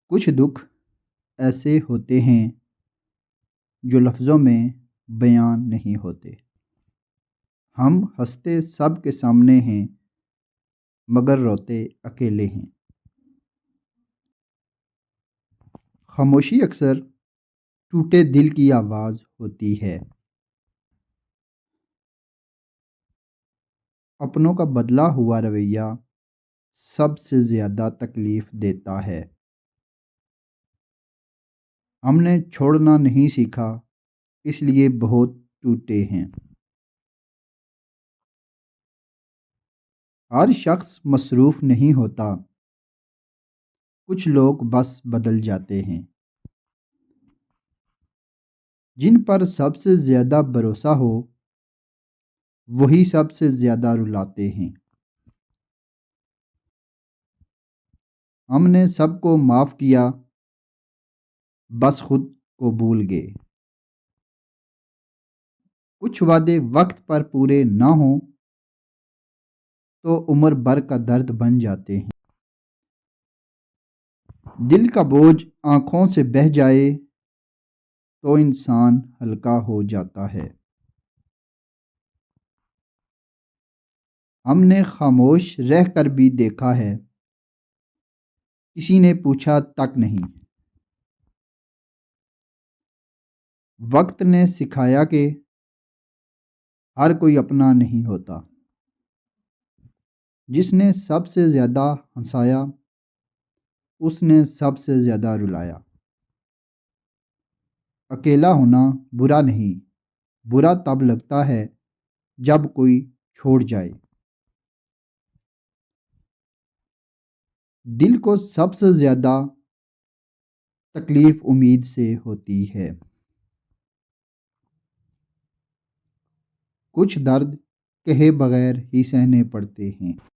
کچھ دکھ ایسے ہوتے ہیں جو لفظوں میں بیان نہیں ہوتے۔ ہم ہنستے سب کے سامنے ہیں مگر روتے اکیلے ہیں۔ خاموشی اکثر ٹوٹے دل کی آواز ہوتی ہے۔ اپنوں کا بدلا ہوا رویہ سب سے زیادہ تکلیف دیتا ہے۔ ہم نے چھوڑنا نہیں سیکھا اس لیے بہت ٹوٹے ہیں۔ ہر شخص مصروف نہیں ہوتا، کچھ لوگ بس بدل جاتے ہیں۔ جن پر سب سے زیادہ بھروسہ ہو وہی سب سے زیادہ رلاتے ہیں۔ ہم نے سب کو معاف کیا بس خود کو بھول گئے۔ کچھ وعدے وقت پر پورے نہ ہوں تو عمر بھر کا درد بن جاتے ہیں۔ دل کا بوجھ آنکھوں سے بہہ جائے تو انسان ہلکا ہو جاتا ہے۔ ہم نے خاموش رہ کر بھی دیکھا ہے، کسی نے پوچھا تک نہیں۔ وقت نے سکھایا کہ ہر کوئی اپنا نہیں ہوتا۔ جس نے سب سے زیادہ ہنسایا اس نے سب سے زیادہ رلایا۔ اکیلا ہونا برا نہیں، برا تب لگتا ہے جب کوئی چھوڑ جائے۔ دل کو سب سے زیادہ تکلیف امید سے ہوتی ہے۔ کچھ درد کہے بغیر ہی سہنے پڑتے ہیں۔